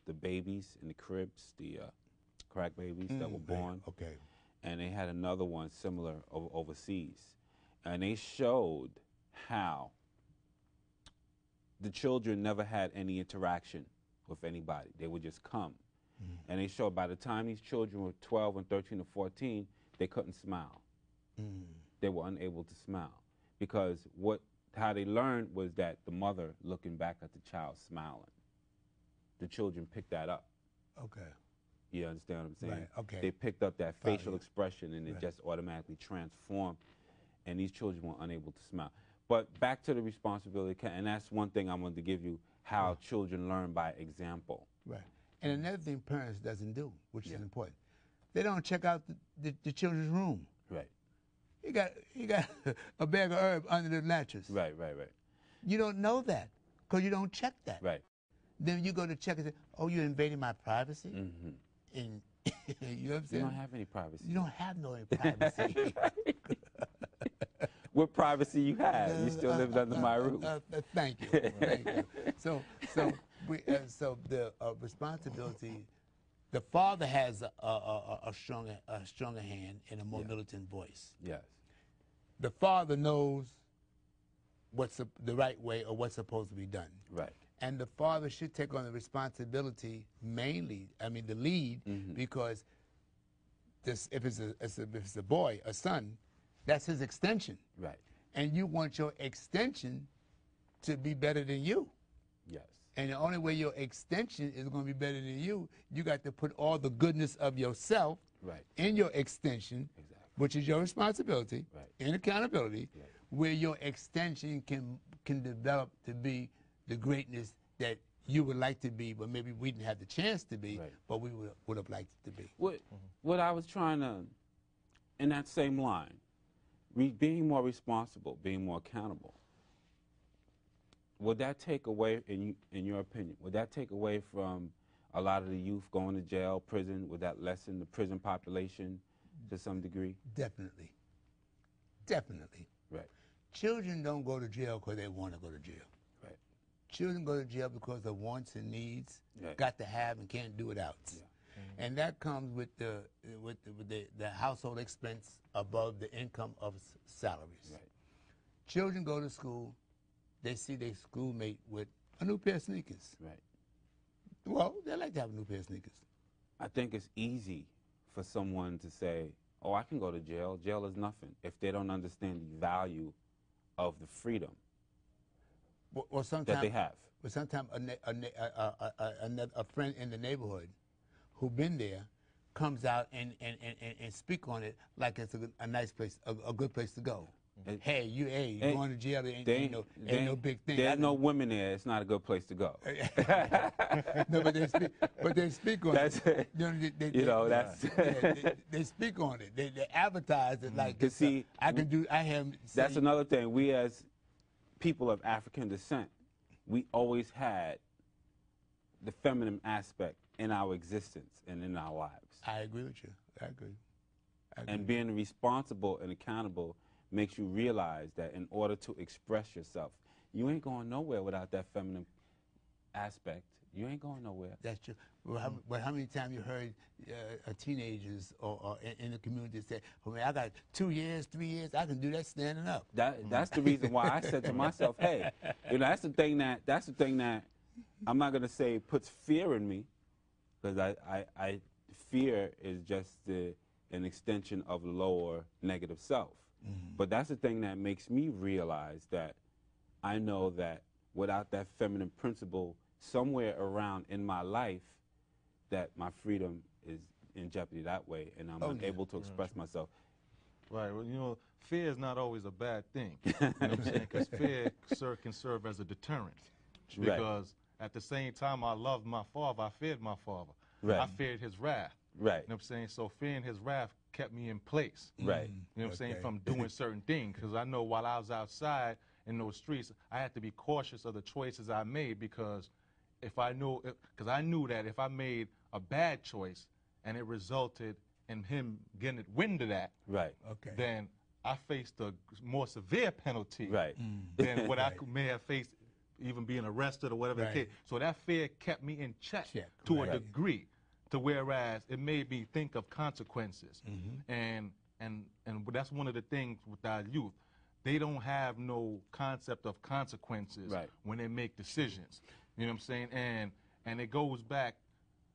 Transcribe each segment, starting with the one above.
the babies in the cribs, the crack babies that were born. Okay. And they had another one similar overseas. And they showed how the children never had any interaction with anybody. They would just come. And they showed by the time these children were 12 and 13 or 14, they couldn't smile. They were unable to smile because how they learned was that the mother looking back at the child smiling. The children picked that up. Okay. You understand what I'm saying? Right, okay. They picked up that Follow facial you. expression and it Right. just automatically transformed, and these children were unable to smile. But back to the responsibility, and that's one thing I wanted to give you, how children learn by example. Right. And another thing parents doesn't do, which is important, they don't check out the children's room. Right. He got a bag of herb under the mattress. Right. You don't know that because you don't check that. Right. Then you go to check and say, oh, you're invading my privacy? Mm-hmm. And you know what I'm You saying? don't have any privacy. You don't have no privacy. What privacy you have? You still lived under my roof. Thank you. Thank you. So the responsibility, the father has a stronger hand and a more militant voice. Yes. The father knows what's the right way or what's supposed to be done. Right. And the father should take on the responsibility mainly, the lead, because if it's a boy, a son, that's his extension. Right. And you want your extension to be better than you. Yes. And the only way your extension is going to be better than you got to put all the goodness of yourself in your extension, which is your responsibility and accountability, where your extension can develop to be the greatness that you would like to be, but maybe we didn't have the chance to be, but we would have liked it to be. What I was trying to, in that same line, being more responsible, being more accountable, would that take away, in your opinion, would that take away from a lot of the youth going to jail, prison? Would that lessen the prison population to some degree? Definitely. Definitely. Right. Children don't go to jail because they want to go to jail. Right. Children go to jail because of wants and needs, Right. got to have and can't do without. Yeah. And that comes with the household expense above the income of salaries. Right. Children go to school, they see their schoolmate with a new pair of sneakers. Right. Well, they like to have a new pair of sneakers. I think it's easy for someone to say, oh, I can go to jail. Jail is nothing, if they don't understand the value of the freedom Well, that they have. But sometimes a friend in the neighborhood who been there comes out and speak on it like it's a nice place, a good place to go. Hey, you going to jail? Ain't no big thing. There's no women there. It's not a good place to go. No, but they speak on it. They speak on it. They advertise it like see, That's another thing. We as people of African descent, we always had the feminine aspect in our existence and in our lives. I agree with you. I agree. And being responsible and accountable makes you realize that in order to express yourself, you ain't going nowhere without that feminine aspect. You ain't going nowhere. That's true. But how many times you heard teenagers or in the community say, "Oh man, I got 2 years, 3 years, I can do that standing up." That's the reason why I said to myself, "Hey, that's the thing that I'm not gonna say puts fear in me, because I fear is just an extension of lower negative self." But that's the thing that makes me realize that I know that without that feminine principle somewhere around in my life, that my freedom is in jeopardy that way, and I'm unable to express myself. Right. Well, fear is not always a bad thing. You know what I'm saying? Because fear can serve as a deterrent. Because at the same time I loved my father, I feared my father. Right. I feared his wrath. Right. You know what I'm saying? So fearing his wrath kept me in place. Right. You know what I'm saying? From doing certain things. Because I know while I was outside in those streets, I had to be cautious of the choices I made, because I knew that if I made a bad choice and it resulted in him getting wind of that, then I faced a more severe penalty than what I may have faced even being arrested or whatever Right. the case. So that fear kept me in check to a degree, to whereas it made me think of consequences. And that's one of the things with our youth. They don't have no concept of consequences when they make decisions. You know what I'm saying? And it goes back,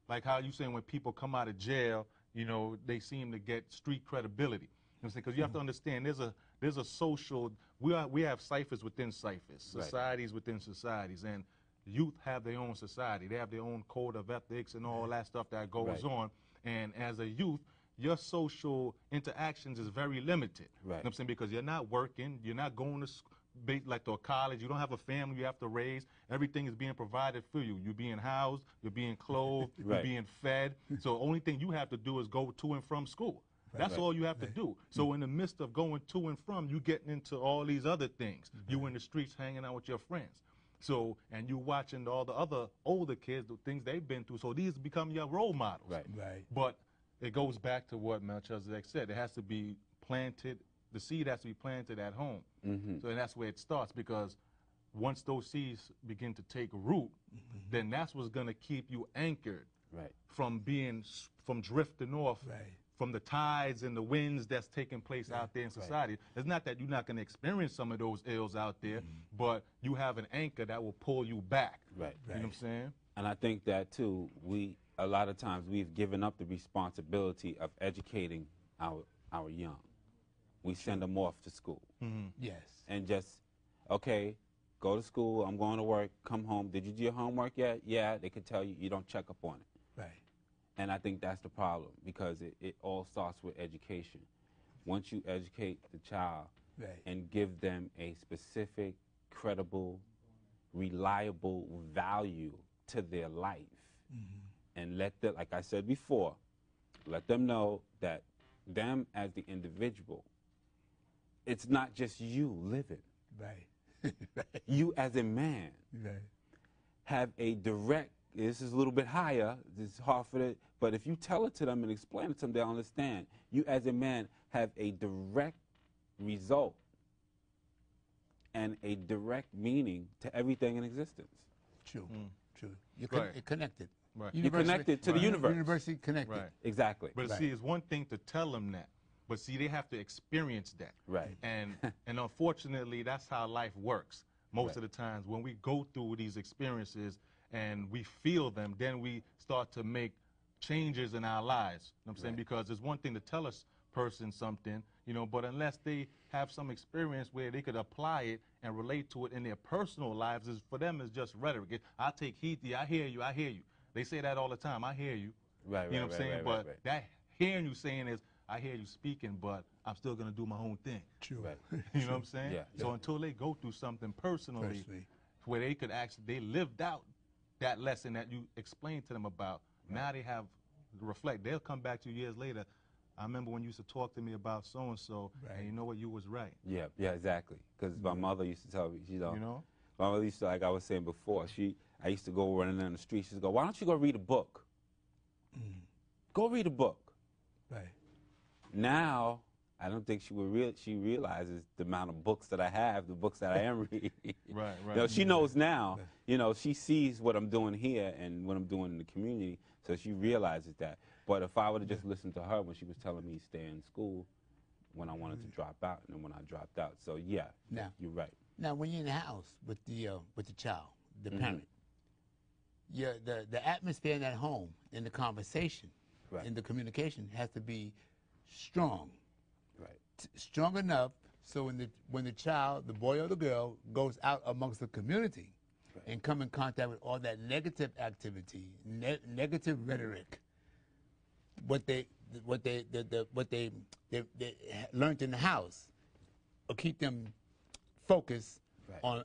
like how you saying when people come out of jail, you know, they seem to get street credibility. You know what I'm saying? Because you have to understand, there's a social, we have ciphers within ciphers, societies within societies, and youth have their own society. They have their own code of ethics and all that stuff that goes on. And as a youth, your social interactions is very limited. You know what I'm saying? Because you're not working, you're not going to like to a college, you don't have a family you have to raise. Everything is being provided for you. You're being housed, you're being clothed, you're being fed. So the only thing you have to do is go to and from school. That's all you have to do. So in the midst of going to and from, you getting into all these other things. You in the streets hanging out with your friends. So, and you watching all the other older kids, the things they've been through. So these become your role models. But it goes back to what Melchizedek said. It has to be planted, the seed has to be planted at home. So that's where it starts, because once those seeds begin to take root, then that's what's going to keep you anchored from drifting off from the tides and the winds that's taking place out there in society. It's not that you're not going to experience some of those ills out there, but you have an anchor that will pull you back. You know what I'm saying? And I think that, too, a lot of times we've given up the responsibility of educating our young. We send them off to school. Yes. And just, okay, go to school, I'm going to work, come home. Did you do your homework yet? Yeah, they could tell you, you don't check up on it. And I think that's the problem, because it all starts with education. Once you educate the child and give them a specific, credible, reliable value to their life, and let them, like I said before, let them know that them as the individual, it's not just you living. You as a man have a direct, this is a little bit higher, this is hard for it, but if you tell it to them and explain it to them, they'll understand. You as a man have a direct result and a direct meaning to everything in existence. True. You're connected. You're connected to the universe. University connected. Exactly. But see, it's one thing to tell them that, but see, they have to experience that. And unfortunately, that's how life works. Most of the times when we go through these experiences and we feel them, then we start to make changes in our lives. You know what I'm saying? Because it's one thing to tell a person something, you know, but unless they have some experience where they could apply it and relate to it in their personal lives, for them it's just rhetoric. I take heed to you, I hear you, I hear you. They say that all the time, I hear you. You know what I'm saying? But that hearing you saying is, I hear you speaking, but I'm still going to do my own thing. True. You know what I'm saying? So until they go through something personally where they could actually, they lived out that lesson that you explained to them about, now they have to reflect. They'll come back to you years later. I remember when you used to talk to me about so-and-so, and you know what, you was right. Yeah, exactly. Because my mother used to tell me, you know, my mother used to, like I was saying before, I used to go running down the street, she used to go, why don't you go read a book? Go read a book. Now, I don't think she realizes the amount of books that I have, the books that I am reading. You know, she knows now, you know, she sees what I'm doing here and what I'm doing in the community, so she realizes that. But if I would have just listened to her when she was telling me to stay in school when I wanted to drop out, and then when I dropped out. So yeah, you're right. Now, when you're in the house with the child, the parent, the atmosphere in that home, in the conversation, in the communication has to be strong. Strong enough so when the child, the boy or the girl, goes out amongst the community and come in contact with all that negative activity, negative rhetoric, what they learned in the house, will keep them focused on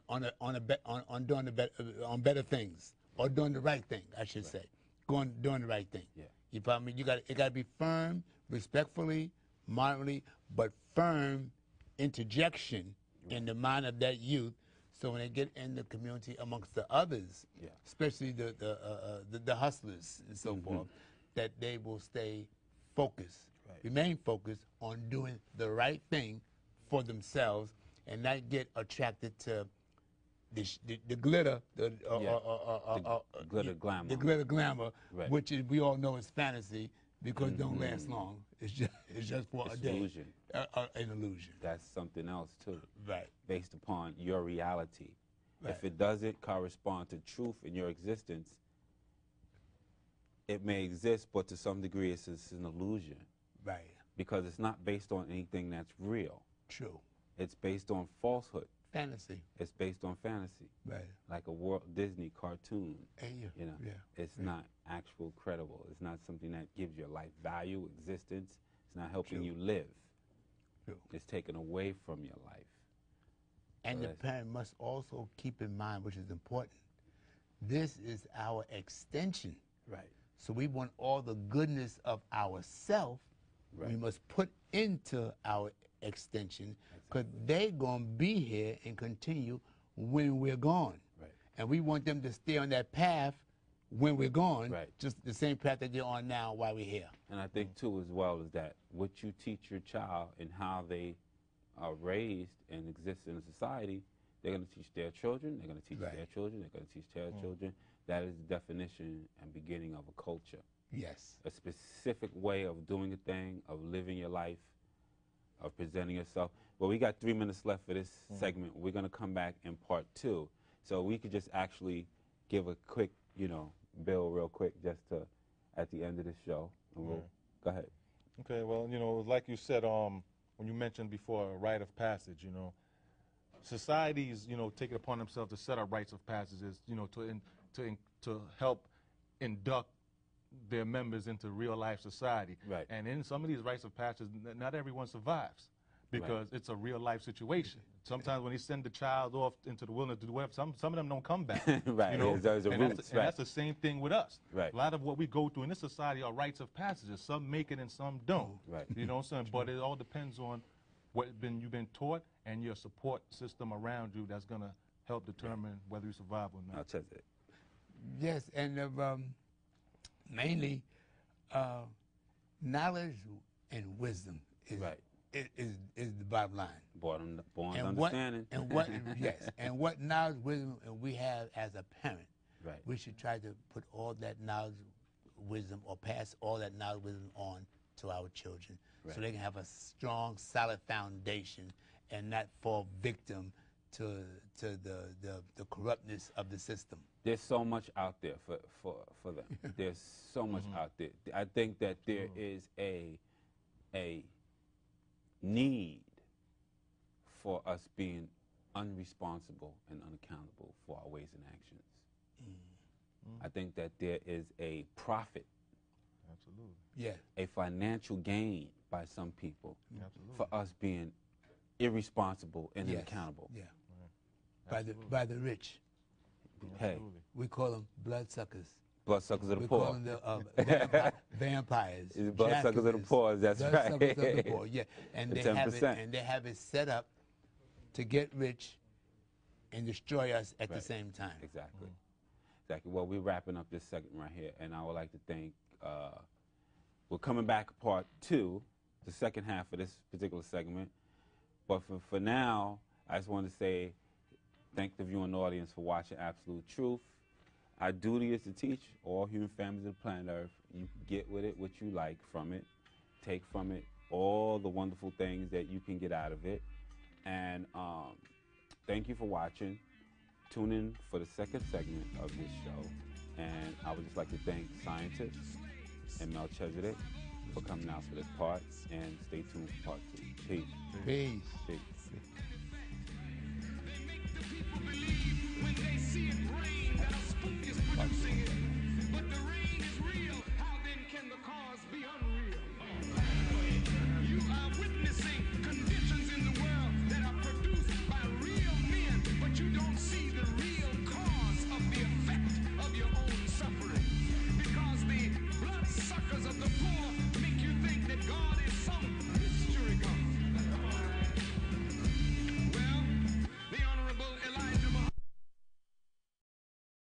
better things, or doing the right thing, I should say, doing the right thing. You follow me? It got to be firm, respectfully, moderately, but firm interjection in the mind of that youth, so when they get in the community amongst the others, especially the hustlers and so forth, that they will stay focused, remain focused on doing the right thing for themselves, and not get attracted to the glitter, glitter glamour. the glitter glamour, Right. which is, we all know is fantasy because it don't last long. It's just for It's a day. illusion. An illusion. That's something else too. Right. Based upon your reality. Right. If it doesn't correspond to truth in your existence, it may exist, but to some degree it's an illusion. Right. Because it's not based on anything that's real. True. It's based on falsehood. Fantasy. It's based on fantasy. Right. Like a Walt Disney cartoon. And You know, yeah. it's not actual credible. It's not something that gives your life value, existence. It's not helping True. you live. True. It's taken away from your life. And So the that's- parent must also keep in mind, which is important, this is our extension. Right. So we want all the goodness of ourself, we Right. must put into our extension, because they're going to be here and continue when we're gone. Right. And we want them to stay on that path when we're gone, Right. just the same path that they're on now while we're here. And I think too, as well, is that what you teach your child and how they are raised and exist in a society, they're going to teach their children. They're going to teach Right. their children. They're going to teach their children. That is the definition and beginning of a culture. Yes. A specific way of doing a thing, of living your life, of presenting yourself. Well, we got 3 minutes left for this segment. We're going to come back in part 2. So we could just actually give a quick, bill real quick just to, at the end of the show. And we'll, go ahead. Okay, well, like you said, when you mentioned before a rite of passage, societies, take it upon themselves to set up rites of passages, to help induct their members into real life society. Right. And in some of these rites of passage, not everyone survives because it's a real life situation. Sometimes when they send the child off into the wilderness to do whatever, some of them don't come back. Right. There's a and roots, and that's the same thing with us. Right. A lot of what we go through in this society are rites of passages. Some make it and some don't. Right. You know what I'm saying? But it all depends on what you've been taught and your support system around you that's going to help determine whether you survive or I'll not. check it. Yes, and mainly knowledge and wisdom is, Right. is the bottom line. Born And understanding. Yes, and what knowledge, wisdom we have as a parent, Right. we should try to put all that knowledge, wisdom, or pass all that knowledge, wisdom on to our children, Right. so they can have a strong, solid foundation and not fall victim to the corruptness of the system. There's so much out there for them. There's so much out there. I think that there is a need for us being unresponsible and unaccountable for our ways and actions. I think that there is a profit, Absolutely. Yeah. a financial gain by some people Absolutely. for us being irresponsible and Yes. unaccountable. Yeah. By the rich. Hey, Absolutely. We call them bloodsuckers. bloodsuckers of the We poor. call them vampires. It's the bloodsuckers of the Dracula's, poor, that's bloodsuckers right. of the poor, yeah. And The they have it, 10%. and they have it set up to get rich and destroy us at the Right. same time. Exactly. Exactly. Well, we're wrapping up this segment right here, and I would like to thank. We're coming back part 2, the second half of this particular segment. But for now, I just want to say thank the viewing audience for watching Absolute Truth. Our duty is to teach all human families of the planet Earth. You get with it what you like from it. Take from it all the wonderful things that you can get out of it. And thank you for watching. Tune in for the second segment of this show. And I would just like to thank scientists and Melchizedek for coming out for this part. And stay tuned for part 2. Peace. Peace. Peace.